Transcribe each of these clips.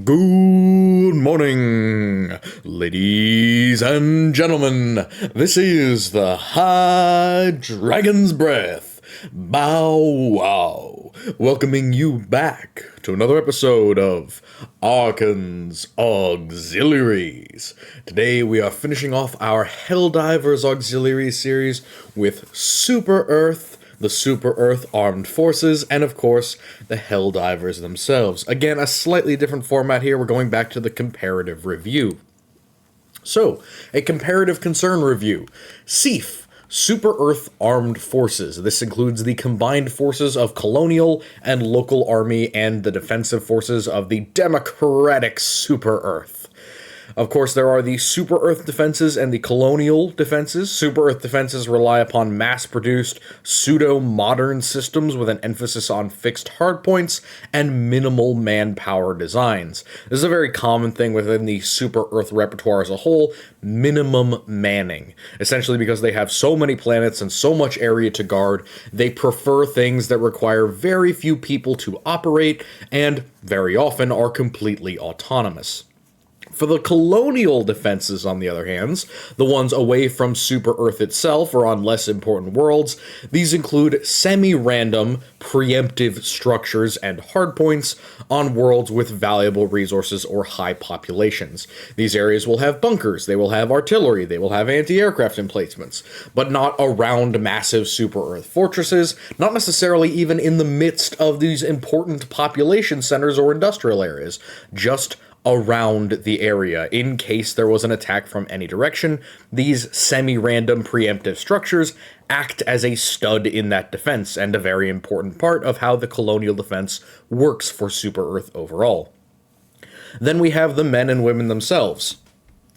Good morning, ladies and gentlemen. This is the High Dragon's Breath Bow Wow, welcoming you back to another episode of Archon's Auxiliaries. Today we are finishing off our Helldivers Auxiliaries series with Super Earth, the Super Earth Armed Forces, and of course, the Helldivers themselves. Again, a slightly different format here. We're going back to the comparative review. So, a comparative concern review. S.E.A.F, Super Earth Armed Forces. This includes the combined forces of Colonial and Local Army and the defensive forces of the Democratic Super Earth. Of course, there are the Super Earth defenses and the Colonial defenses. Super Earth defenses rely upon mass-produced, pseudo-modern systems with an emphasis on fixed hardpoints and minimal manpower designs. This is a very common thing within the Super Earth repertoire as a whole, minimum manning. Essentially because they have so many planets and so much area to guard, they prefer things that require very few people to operate and very often are completely autonomous. For the colonial defenses, on the other hand, the ones away from Super Earth itself or on less important worlds, these include semi-random, preemptive structures and hardpoints on worlds with valuable resources or high populations. These areas will have bunkers, they will have artillery, they will have anti-aircraft emplacements, but not around massive Super Earth fortresses, not necessarily even in the midst of these important population centers or industrial areas, just around the area. In case there was an attack from any direction, these semi-random preemptive structures act as a stud in that defense, and a very important part of how the colonial defense works for Super Earth overall. Then we have the men and women themselves.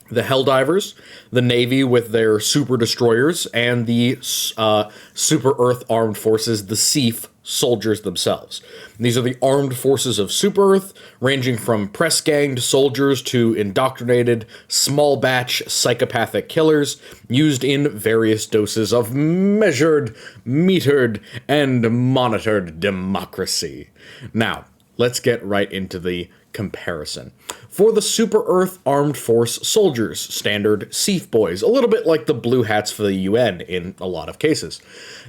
The Helldivers, the Navy with their super destroyers, and the Super Earth Armed Forces, the S.E.A.F soldiers themselves. These are the armed forces of Super Earth, ranging from press-ganged soldiers to indoctrinated, small-batch psychopathic killers, used in various doses of measured, metered, and monitored democracy. Now, let's get right into the comparison. For the Super Earth Armed Force soldiers, standard S.E.A.F boys, a little bit like the blue hats for the UN in a lot of cases.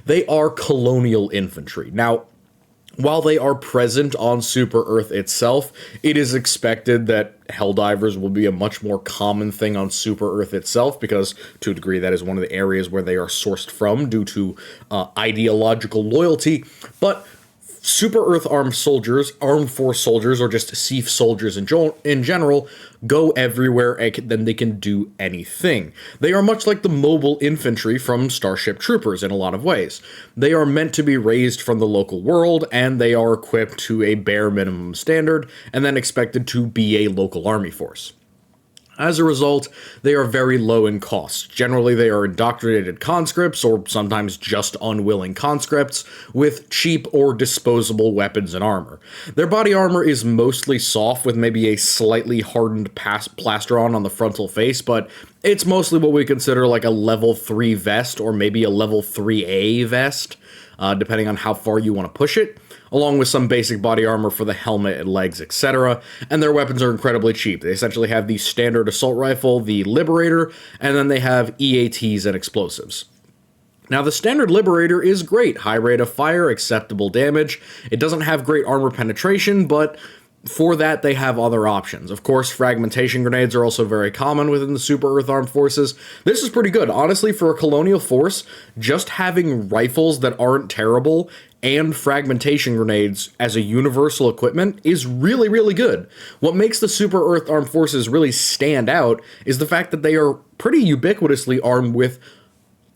They are colonial infantry. Now, while they are present on Super Earth itself, it is expected that Helldivers will be a much more common thing on Super Earth itself, because to a degree that is one of the areas where they are sourced from due to ideological loyalty, but Super Earth Armed Soldiers, Armed Force Soldiers, or just S.E.A.F soldiers in general, go everywhere and then they can do anything. They are much like the mobile infantry from Starship Troopers in a lot of ways. They are meant to be raised from the local world, and they are equipped to a bare minimum standard, and then expected to be a local army force. As a result, they are very low in cost. Generally, they are indoctrinated conscripts, or sometimes just unwilling conscripts, with cheap or disposable weapons and armor. Their body armor is mostly soft, with maybe a slightly hardened plastron on the frontal face, but it's mostly what we consider like a level 3 vest, or maybe a level 3A vest, depending on how far you want to push it, along with some basic body armor for the helmet and legs, etc. And their weapons are incredibly cheap. They essentially have the standard assault rifle, the Liberator, and then they have EATs and explosives. Now, the standard Liberator is great. High rate of fire, acceptable damage. It doesn't have great armor penetration, but for that, they have other options. Of course, fragmentation grenades are also very common within the Super Earth Armed Forces. This is pretty good. Honestly, for a colonial force, just having rifles that aren't terrible and fragmentation grenades as a universal equipment is really, really good. What makes the Super Earth Armed Forces really stand out is the fact that they are pretty ubiquitously armed with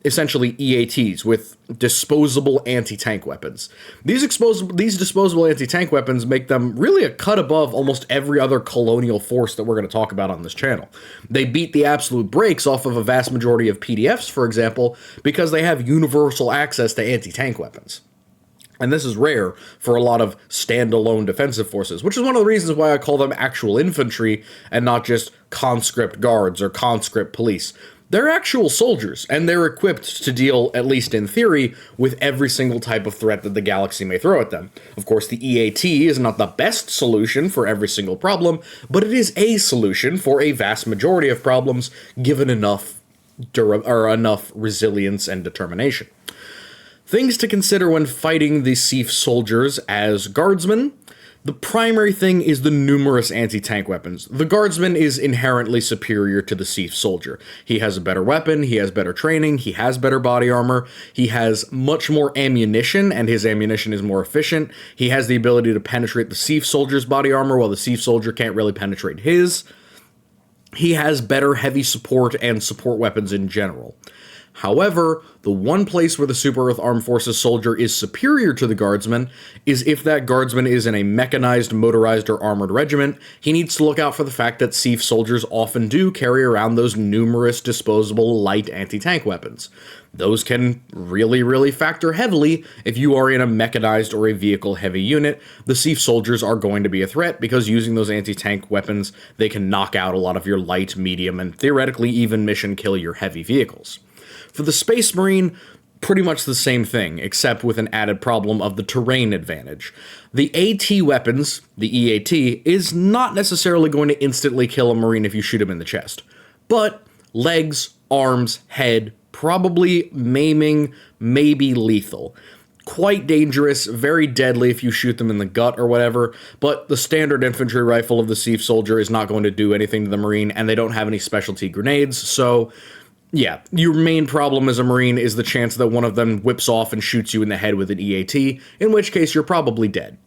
essentially EATs, with disposable anti-tank weapons. These disposable anti-tank weapons make them really a cut above almost every other colonial force that we're going to talk about on this channel. They beat the absolute brakes off of a vast majority of PDFs, for example, because they have universal access to anti-tank weapons. And this is rare for a lot of standalone defensive forces, which is one of the reasons why I call them actual infantry and not just conscript guards or conscript police. They're actual soldiers, and they're equipped to deal, at least in theory, with every single type of threat that the galaxy may throw at them. Of course, the EAT is not the best solution for every single problem, but it is a solution for a vast majority of problems, given enough resilience and determination. Things to consider when fighting the S.E.A.F soldiers as guardsmen. The primary thing is the numerous anti-tank weapons. The guardsman is inherently superior to the S.E.A.F soldier. He has a better weapon, he has better training, he has better body armor, he has much more ammunition, and his ammunition is more efficient. He has the ability to penetrate the S.E.A.F soldier's body armor, while the S.E.A.F soldier can't really penetrate his. He has better heavy support and support weapons in general. However, the one place where the Super Earth Armed Forces soldier is superior to the guardsman is if that guardsman is in a mechanized, motorized, or armored regiment. He needs to look out for the fact that S.E.A.F soldiers often do carry around those numerous disposable light anti-tank weapons. Those can really factor heavily if you are in a mechanized or a vehicle-heavy unit. The S.E.A.F soldiers are going to be a threat because using those anti-tank weapons, they can knock out a lot of your light, medium, and theoretically even mission kill your heavy vehicles. For the Space Marine, pretty much the same thing, except with an added problem of the terrain advantage. The AT weapons, the EAT, is not necessarily going to instantly kill a Marine if you shoot him in the chest. But legs, arms, head, probably maiming, maybe lethal. Quite dangerous, very deadly if you shoot them in the gut or whatever, but the standard infantry rifle of the S.E.A.F soldier is not going to do anything to the Marine, and they don't have any specialty grenades, so yeah, your main problem as a Marine is the chance that one of them whips off and shoots you in the head with an EAT, in which case you're probably dead.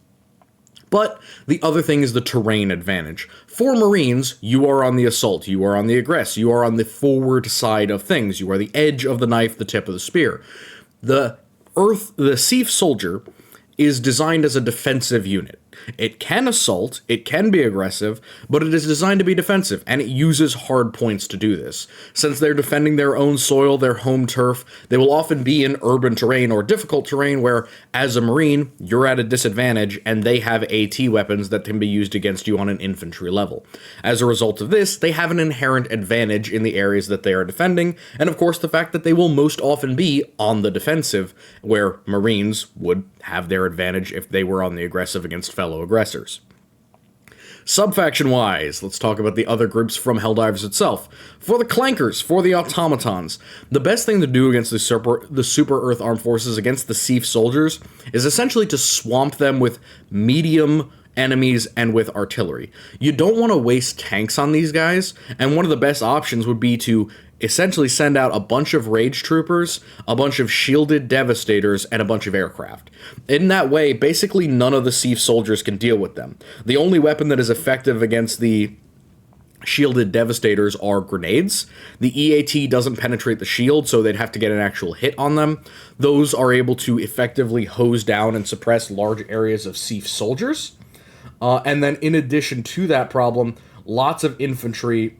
But the other thing is the terrain advantage. For Marines, you are on the assault, you are on the aggress, you are on the forward side of things, you are the edge of the knife, the tip of the spear. The S.E.A.F soldier is designed as a defensive unit. It can assault, it can be aggressive, but it is designed to be defensive, and it uses hard points to do this. Since they're defending their own soil, their home turf, they will often be in urban terrain or difficult terrain where, as a Marine, you're at a disadvantage, and they have AT weapons that can be used against you on an infantry level. As a result of this, they have an inherent advantage in the areas that they are defending, and of course the fact that they will most often be on the defensive, where Marines would have their advantage if they were on the aggressive against fellow aggressors. Subfaction-wise, let's talk about the other groups from Helldivers itself. For the Clankers, for the Automatons, the best thing to do against the Super Earth Armed Forces against the S.E.A.F soldiers is essentially to swamp them with medium enemies and with artillery. You don't want to waste tanks on these guys, and one of the best options would be to essentially send out a bunch of rage troopers, a bunch of shielded devastators, and a bunch of aircraft. In that way, basically none of the S.E.A.F soldiers can deal with them. The only weapon that is effective against the shielded devastators are grenades. The EAT doesn't penetrate the shield, so they'd have to get an actual hit on them. Those are able to effectively hose down and suppress large areas of S.E.A.F soldiers. And then in addition to that problem, lots of infantry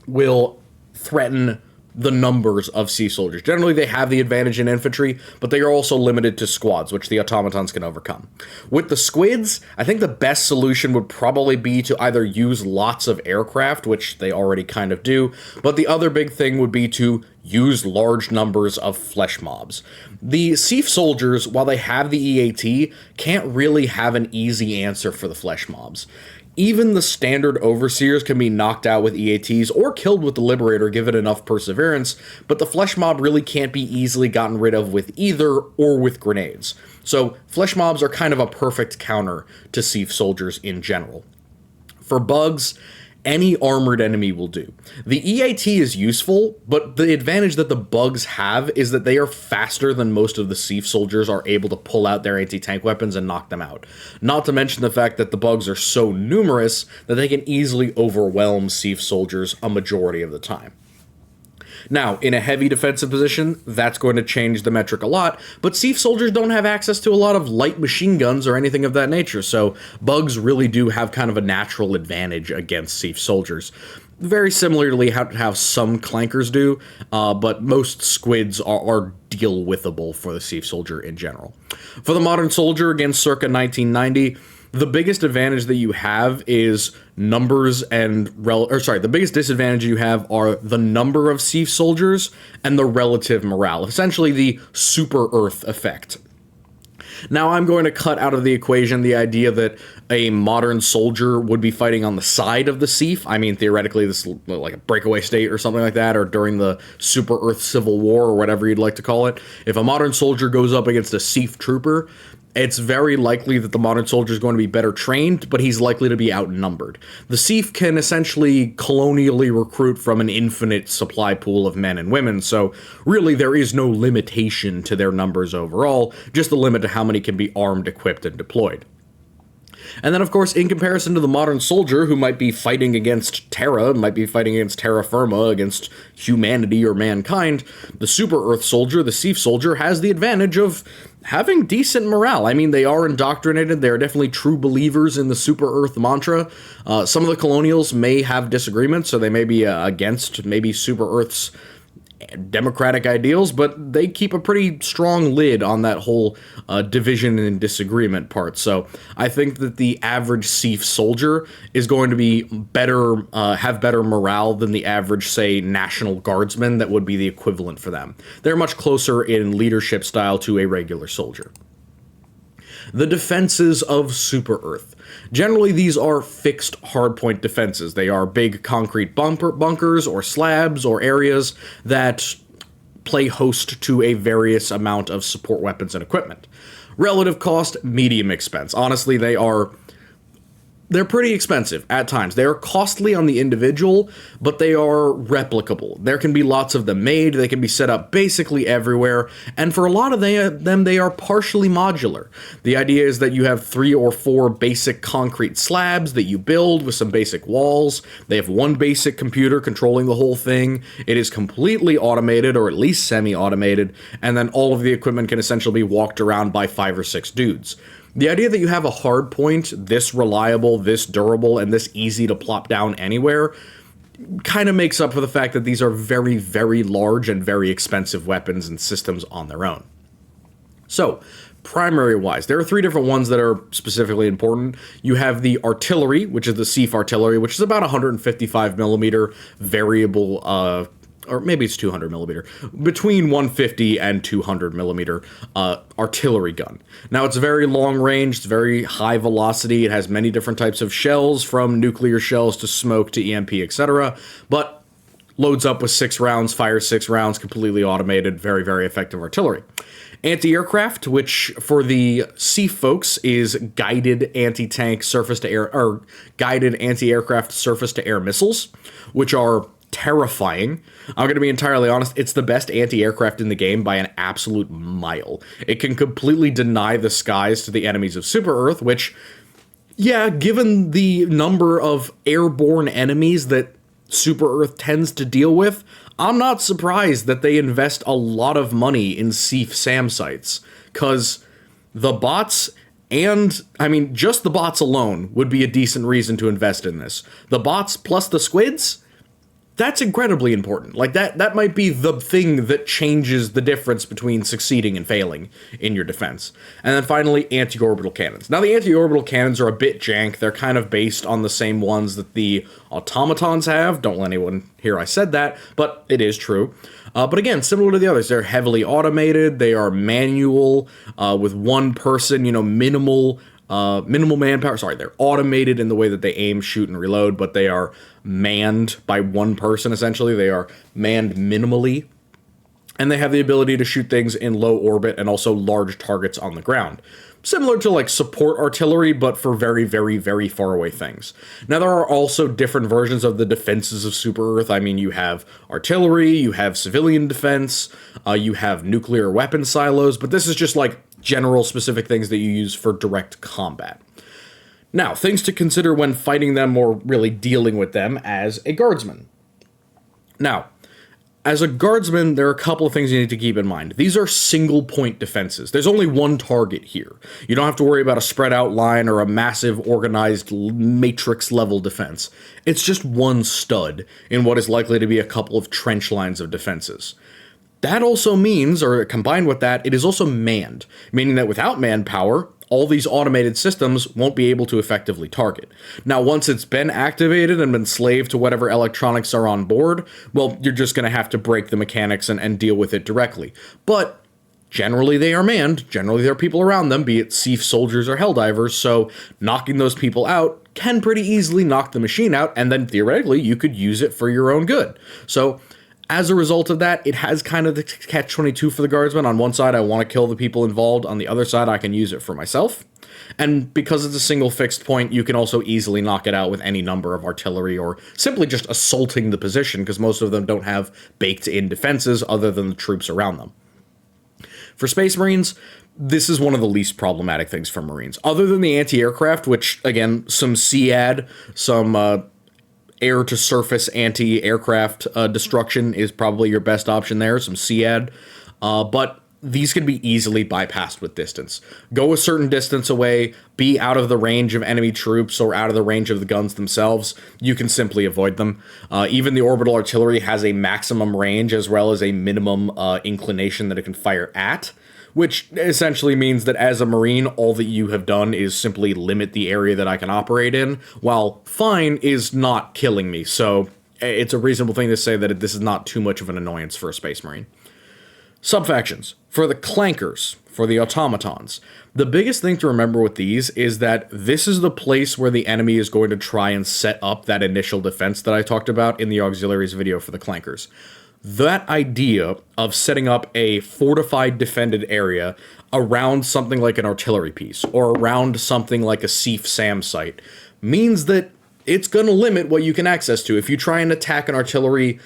will threaten the numbers of S.E.A.F soldiers. Generally, they have the advantage in infantry, but they are also limited to squads, which the automatons can overcome. With the squids, I think the best solution would probably be to either use lots of aircraft, which they already kind of do, but the other big thing would be to use large numbers of flesh mobs. The S.E.A.F soldiers, while they have the EAT, can't really have an easy answer for the flesh mobs. Even the standard overseers can be knocked out with EATs or killed with the Liberator given enough perseverance, but the flesh mob really can't be easily gotten rid of with either or with grenades. So flesh mobs are kind of a perfect counter to S.E.A.F soldiers in general. For bugs, any armored enemy will do. The EAT is useful, but the advantage that the bugs have is that they are faster than most of the S.E.A.F soldiers are able to pull out their anti-tank weapons and knock them out. Not to mention the fact that the bugs are so numerous that they can easily overwhelm S.E.A.F soldiers a majority of the time. Now, in a heavy defensive position, that's going to change the metric a lot, but S.E.A.F soldiers don't have access to a lot of light machine guns or anything of that nature, so bugs really do have kind of a natural advantage against S.E.A.F soldiers. Very similarly how some clankers do, but most squids are deal-withable for the S.E.A.F soldier in general. For the modern soldier, again circa 1990, the biggest advantage that you have is numbers and the biggest disadvantage you have are the number of S.E.A.F soldiers and the relative morale, essentially the super Earth effect. Now, I'm going to cut out of the equation the idea that a modern soldier would be fighting on the side of the S.E.A.F. I mean, theoretically, this is like a breakaway state or something like that, or during the Super Earth Civil War, or whatever you'd like to call it. If a modern soldier goes up against a S.E.A.F trooper, it's very likely that the modern soldier is going to be better trained, but he's likely to be outnumbered. The S.E.A.F can essentially colonially recruit from an infinite supply pool of men and women, so really there is no limitation to their numbers overall, just a limit to how many can be armed, equipped, and deployed. And then, of course, in comparison to the modern soldier who might be fighting against Terra, might be fighting against terra firma, against humanity or mankind, the Super Earth soldier, the S.E.A.F soldier, has the advantage of having decent morale. I mean, they are indoctrinated. They are definitely true believers in the Super Earth mantra. Some of the colonials may have disagreements, so they may be against maybe Super Earth's democratic ideals, but they keep a pretty strong lid on that whole division and disagreement part. So I think that the average S.E.A.F soldier is going to be better, have better morale than the average, say, National Guardsman that would be the equivalent for them. They're much closer in leadership style to a regular soldier. The defenses of Super Earth. Generally, these are fixed hardpoint defenses. They are big concrete bunkers or slabs or areas that play host to a various amount of support weapons and equipment. Relative cost, medium expense. Honestly, they're pretty expensive at times. They are costly on the individual, but they are replicable. There can be lots of them made. They can be set up basically everywhere. And for a lot of them, they are partially modular. The idea is that you have 3 or 4 basic concrete slabs that you build with some basic walls. They have one basic computer controlling the whole thing. It is completely automated, or at least semi-automated. And then all of the equipment can essentially be walked around by 5 or 6 dudes. The idea that you have a hard point this reliable, this durable, and this easy to plop down anywhere kind of makes up for the fact that these are very, very large and very expensive weapons and systems on their own. So, primary-wise, there are 3 different ones that are specifically important. You have the artillery, which is the S.E.A.F artillery, which is about 155 millimeter variable, or maybe it's 200 millimeter, between 150 and 200 millimeter artillery gun. Now, it's very long range, it's very high velocity, it has many different types of shells, from nuclear shells to smoke to EMP, etc., but loads up with 6 rounds, fires 6 rounds, completely automated, very, very effective artillery. Anti-aircraft, which for the S.E.A.F folks is guided anti-tank surface-to-air, or guided anti-aircraft surface-to-air missiles, which are terrifying. I'm going to be entirely honest, it's the best anti-aircraft in the game by an absolute mile. It can completely deny the skies to the enemies of Super Earth, which, yeah, given the number of airborne enemies that Super Earth tends to deal with, I'm not surprised that they invest a lot of money in S.E.A.F SAM sites, because the bots, and, I mean, just the bots alone would be a decent reason to invest in this. The bots plus the squids, that's incredibly important. Like, that might be the thing that changes the difference between succeeding and failing in your defense. And then finally, anti-orbital cannons. Now, the anti-orbital cannons are a bit jank. They're kind of based on the same ones that the automatons have. Don't let anyone hear I said that, but it is true. But again, similar to the others, they're heavily automated. They are manual, with one person, minimal manpower. Sorry, they're automated in the way that they aim, shoot, and reload, but they are manned by one person, essentially. They are manned minimally, and they have the ability to shoot things in low orbit and also large targets on the ground. Similar to, like, support artillery, but for very, very, very far away things. Now, there are also different versions of the defenses of Super Earth. I mean, you have artillery, you have civilian defense, you have nuclear weapon silos, but this is just, like, general specific things that you use for direct combat. Now, things to consider when fighting them or really dealing with them as a guardsman. Now, as a guardsman, there are a couple of things you need to keep in mind. These are single point defenses. There's only one target here. You don't have to worry about a spread out line or a massive organized matrix level defense. It's just one stud in what is likely to be a couple of trench lines of defenses. That also means, or combined with that, it is also manned, meaning that without manpower, all these automated systems won't be able to effectively target. Now, once it's been activated and been slaved to whatever electronics are on board, well, you're just going to have to break the mechanics and deal with it directly. But generally they are manned, generally there are people around them, be it S.E.A.F soldiers or Helldivers, so knocking those people out can pretty easily knock the machine out, and then theoretically you could use it for your own good. So as a result of that, it has kind of the catch-22 for the guardsmen. On one side, I want to kill the people involved. On the other side, I can use it for myself. And because it's a single fixed point, you can also easily knock it out with any number of artillery or simply just assaulting the position, because most of them don't have baked-in defenses other than the troops around them. For Space Marines, this is one of the least problematic things for Marines. Other than the anti-aircraft, which, again, some S.E.A.D, some air-to-surface anti-aircraft destruction is probably your best option there, some S.E.A.D. But these can be easily bypassed with distance. Go a certain distance away, be out of the range of enemy troops or out of the range of the guns themselves, you can simply avoid them. Even the orbital artillery has a maximum range as well as a minimum inclination that it can fire at, which essentially means that as a Marine, all that you have done is simply limit the area that I can operate in, while fine is not killing me, so it's a reasonable thing to say that this is not too much of an annoyance for a Space Marine. Subfactions. For the clankers, for the automatons, the biggest thing to remember with these is that this is the place where the enemy is going to try and set up that initial defense that I talked about in the Auxiliaries video for the clankers. That idea of setting up a fortified defended area around something like an artillery piece or around something like a S.E.A.F SAM site means that it's going to limit what you can access to. If you try and attack an artillery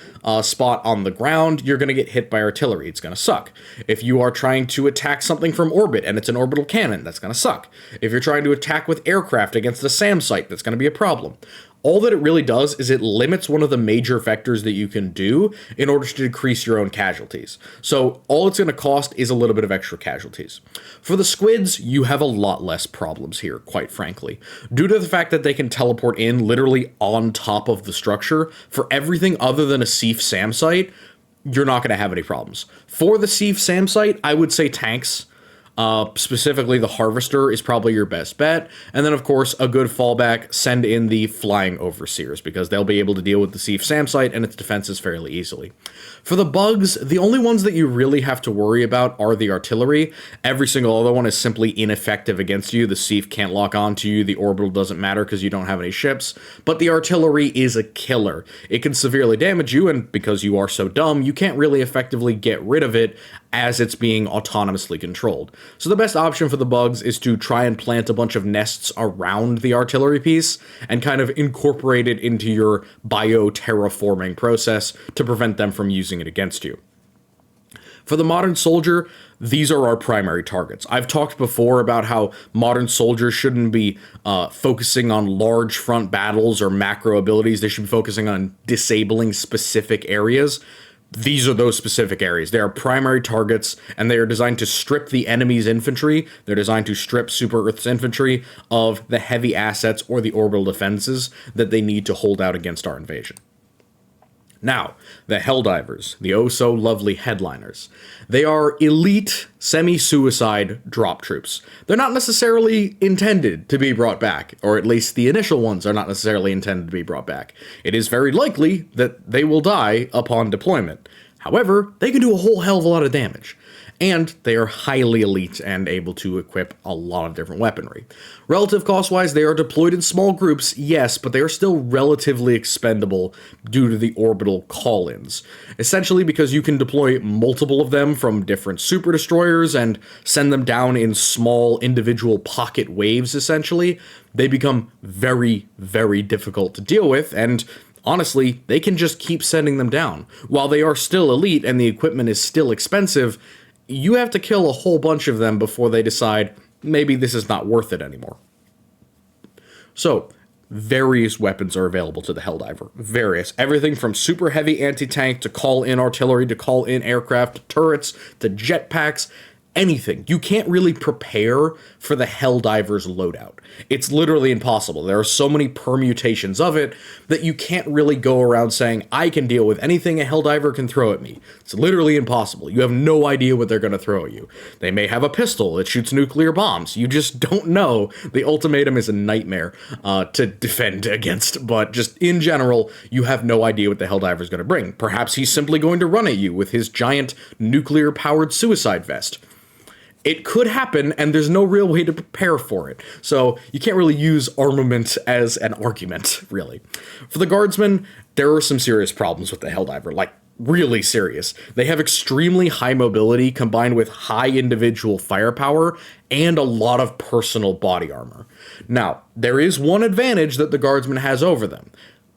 spot on the ground, you're going to get hit by artillery. It's going to suck. If you are trying to attack something from orbit and it's an orbital cannon, that's going to suck. If you're trying to attack with aircraft against a SAM site, that's going to be a problem. All that it really does is it limits one of the major vectors that you can do in order to decrease your own casualties. So all it's going to cost is a little bit of extra casualties. For the squids, you have a lot less problems here, quite frankly. Due to the fact that they can teleport in literally on top of the structure, for everything other than a S.E.A.F SAM site, you're not going to have any problems. For the S.E.A.F SAM site, I would say tanks. Specifically, the Harvester is probably your best bet. And then, of course, a good fallback, send in the Flying Overseers, because they'll be able to deal with the S.E.A.F SAM site and its defenses fairly easily. For the bugs, the only ones that you really have to worry about are the artillery. Every single other one is simply ineffective against you. The S.E.A.F can't lock onto you. The orbital doesn't matter because you don't have any ships. But the artillery is a killer. It can severely damage you, and because you are so dumb, you can't really effectively get rid of it as it's being autonomously controlled. So the best option for the bugs is to try and plant a bunch of nests around the artillery piece and kind of incorporate it into your bio-terraforming process to prevent them from using it against you. For the modern soldier, these are our primary targets. I've talked before about how modern soldiers shouldn't be focusing on large front battles or macro abilities. They should be focusing on disabling specific areas. These are those specific areas. They are primary targets, and they are designed to strip the enemy's infantry. They're designed to strip Super Earth's infantry of the heavy assets or the orbital defenses that they need to hold out against our invasion. Now, the Helldivers, the oh-so-lovely headliners. They are elite, semi-suicide drop troops. They're not necessarily intended to be brought back, or at least the initial ones are not necessarily intended to be brought back. It is very likely that they will die upon deployment. However, they can do a whole hell of a lot of damage. And they are highly elite and able to equip a lot of different weaponry. Relative cost-wise, they are deployed in small groups, yes, but they are still relatively expendable due to the orbital call-ins. Essentially because you can deploy multiple of them from different super destroyers and send them down in small individual pocket waves, essentially, they become very, very difficult to deal with, and honestly, they can just keep sending them down. While they are still elite and the equipment is still expensive, you have to kill a whole bunch of them before they decide, maybe this is not worth it anymore. So, various weapons are available to the Helldiver. Various. Everything from super heavy anti-tank to call-in artillery to call-in aircraft to turrets to jetpacks. anything. You can't really prepare for the Helldiver's loadout. It's literally impossible. There are so many permutations of it that you can't really go around saying, I can deal with anything a Helldiver can throw at me. It's literally impossible. You have no idea what they're going to throw at you. They may have a pistol that shoots nuclear bombs. You just don't know. The ultimatum is a nightmare to defend against, but just in general, you have no idea what the Helldiver's going to bring. Perhaps he's simply going to run at you with his giant nuclear-powered suicide vest. It could happen, and there's no real way to prepare for it. So you can't really use armament as an argument, really. For the Guardsmen, there are some serious problems with the Helldiver, like really serious. They have extremely high mobility combined with high individual firepower and a lot of personal body armor. Now, there is one advantage that the Guardsman has over them.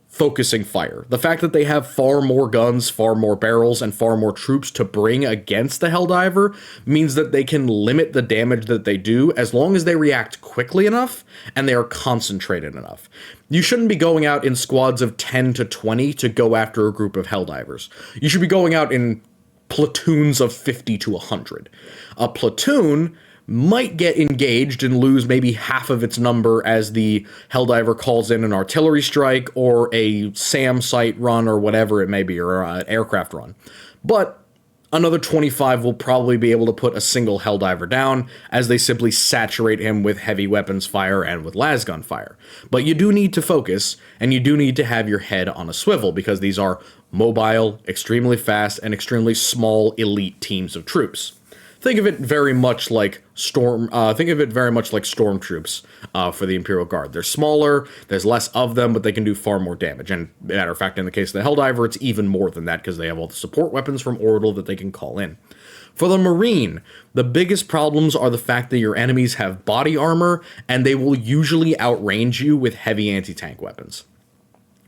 Focusing fire. The fact that they have far more guns, far more barrels, and far more troops to bring against the Helldiver means that they can limit the damage that they do as long as they react quickly enough and they are concentrated enough. You shouldn't be going out in squads of 10 to 20 to go after a group of Helldivers. You should be going out in platoons of 50 to 100. A platoon might get engaged and lose maybe half of its number as the Helldiver calls in an artillery strike or a SAM site run or whatever it may be, or an aircraft run. But another 25 will probably be able to put a single Helldiver down as they simply saturate him with heavy weapons fire and with lasgun fire. But you do need to focus, and you do need to have your head on a swivel because these are mobile, extremely fast, and extremely small elite teams of troops. Think of it very much like stormtroops for the Imperial Guard. They're smaller, there's less of them, but they can do far more damage. And matter of fact, in the case of the Helldiver, it's even more than that because they have all the support weapons from Orbital that they can call in. For the Marine, the biggest problems are the fact that your enemies have body armor, and they will usually outrange you with heavy anti-tank weapons.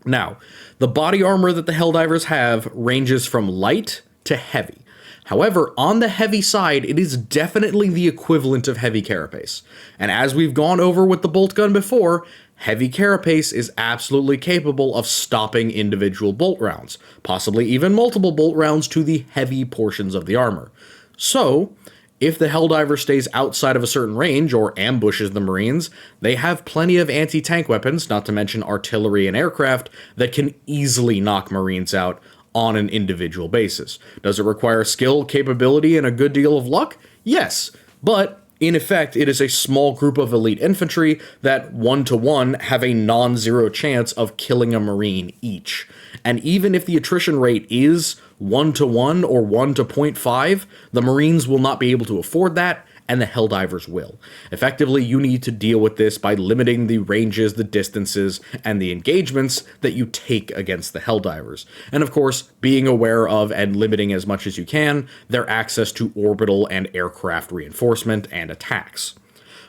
Now, the body armor that the Helldivers have ranges from light to heavy. However, on the heavy side, it is definitely the equivalent of heavy carapace. And as we've gone over with the bolt gun before, heavy carapace is absolutely capable of stopping individual bolt rounds, possibly even multiple bolt rounds to the heavy portions of the armor. So, if the Helldiver stays outside of a certain range or ambushes the Marines, they have plenty of anti-tank weapons, not to mention artillery and aircraft, that can easily knock Marines out on an individual basis. Does it require skill, capability, and a good deal of luck? Yes, but in effect, it is a small group of elite infantry that one-to-one have a non-zero chance of killing a Marine each. And even if the attrition rate is 1-to-1 or 1-to-0.5, the Marines will not be able to afford that, and the Helldivers will. Effectively, you need to deal with this by limiting the ranges, the distances, and the engagements that you take against the Helldivers. And of course, being aware of and limiting as much as you can their access to orbital and aircraft reinforcement and attacks.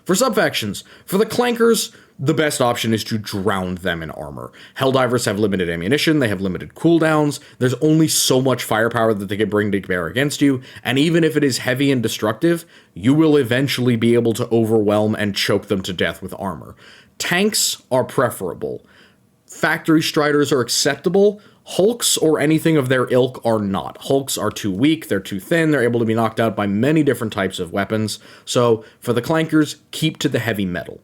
For subfactions, for the Clankers, the best option is to drown them in armor. Helldivers have limited ammunition, they have limited cooldowns, there's only so much firepower that they can bring to bear against you, and even if it is heavy and destructive, you will eventually be able to overwhelm and choke them to death with armor. Tanks are preferable. Factory Striders are acceptable. Hulks or anything of their ilk are not. Hulks are too weak, they're too thin, they're able to be knocked out by many different types of weapons. So, for the Clankers, keep to the heavy metal.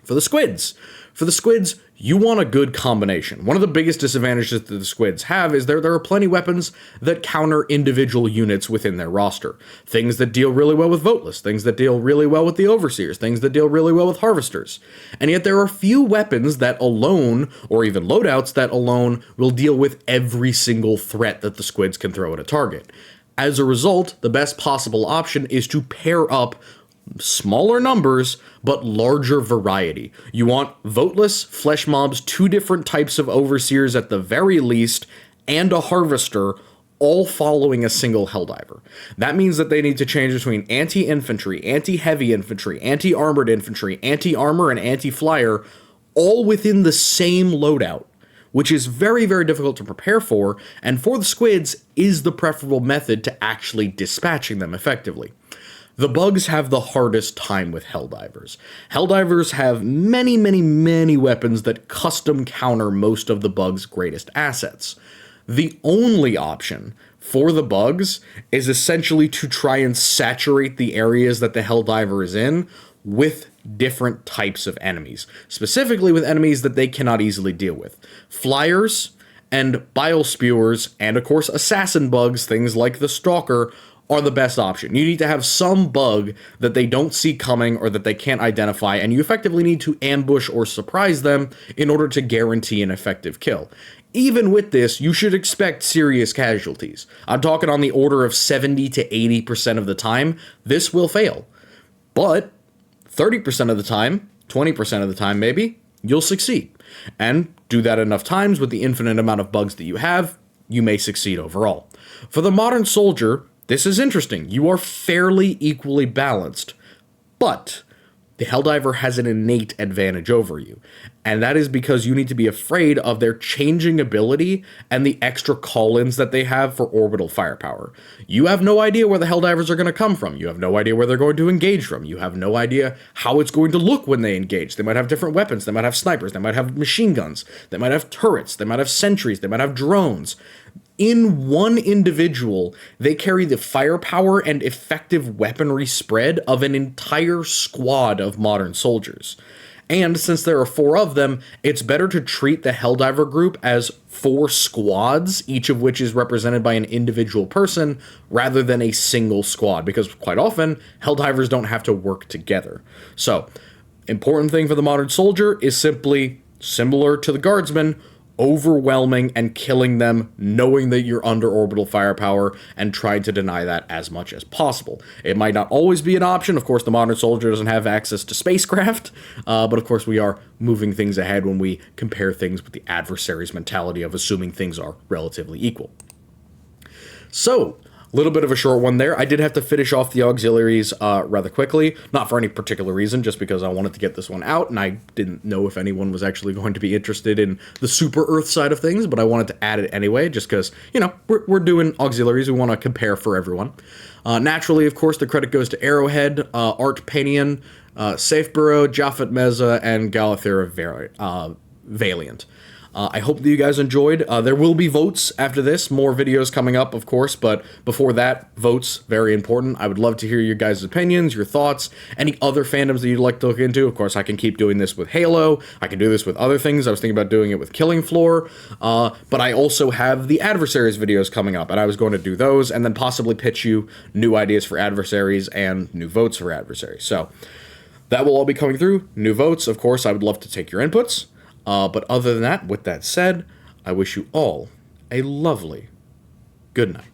For the Squids, you want a good combination. One of the biggest disadvantages that the Squids have is there are plenty weapons that counter individual units within their roster. Things that deal really well with Voteless, things that deal really well with the Overseers, things that deal really well with Harvesters. And yet there are few weapons that alone, or even loadouts that alone, will deal with every single threat that the Squids can throw at a target. As a result, the best possible option is to pair up smaller numbers, but larger variety. You want Voteless, Flesh Mobs, 2 different types of Overseers at the very least, and a Harvester, all following a single Helldiver. That means that they need to change between anti-infantry, anti-heavy infantry, anti-armored infantry, anti-armor, and anti-flyer, all within the same loadout, which is very, very difficult to prepare for, and for the Squids is the preferable method to actually dispatching them effectively. The Bugs have the hardest time with Helldivers. Helldivers have many, many, many weapons that custom counter most of the Bugs' greatest assets. The only option for the bugs is essentially to try and saturate the areas that the Helldiver is in with different types of enemies, specifically with enemies that they cannot easily deal with. Flyers and bile spewers, and of course assassin bugs, things like the Stalker, are the best option. You need to have some bug that they don't see coming or that they can't identify, and you effectively need to ambush or surprise them in order to guarantee an effective kill. Even with this, you should expect serious casualties. I'm talking on the order of 70 to 80% of the time, this will fail. But 30% of the time, 20% of the time maybe, you'll succeed. And do that enough times with the infinite amount of bugs that you have, you may succeed overall. For the modern soldier, this is interesting. You are fairly equally balanced, but the Helldiver has an innate advantage over you, and that is because you need to be afraid of their changing ability and the extra call-ins that they have for orbital firepower. You have no idea where the Helldivers are going to come from. You have no idea where they're going to engage from. You have no idea how it's going to look when they engage. They might have different weapons. They might have snipers. They might have machine guns. They might have turrets. They might have sentries. They might have drones. In one individual, they carry the firepower and effective weaponry spread of an entire squad of modern soldiers. And since there are 4 of them, it's better to treat the Helldiver group as 4 squads, each of which is represented by an individual person, rather than a single squad, because quite often, Helldivers don't have to work together. So, important thing for the modern soldier is simply, similar to the guardsman, overwhelming and killing them, knowing that you're under orbital firepower, and trying to deny that as much as possible. It might not always be an option. Of course, the modern soldier doesn't have access to spacecraft, but of course we are moving things ahead when we compare things with the adversary's mentality of assuming things are relatively equal. So, a little bit of a short one there. I did have to finish off the auxiliaries rather quickly, not for any particular reason, just because I wanted to get this one out, and I didn't know if anyone was actually going to be interested in the super Earth side of things, but I wanted to add it anyway, just because, you know, we're doing auxiliaries. We want to compare for everyone. Naturally, of course, the credit goes to Arrowhead, Art Panion, Safe Burrow, Japhet Meza, and Galathera Valiant. I hope that you guys enjoyed. There will be votes after this, more videos coming up, of course, but before that, votes, very important. I would love to hear your guys' opinions, your thoughts, any other fandoms that you'd like to look into. Of course, I can keep doing this with Halo. I can do this with other things. I was thinking about doing it with Killing Floor, but I also have the Adversaries videos coming up, and I was going to do those, and then possibly pitch you new ideas for Adversaries and new votes for Adversaries. So, that will all be coming through. New votes, of course, I would love to take your inputs. But other than that, with that said, I wish you all a lovely good night.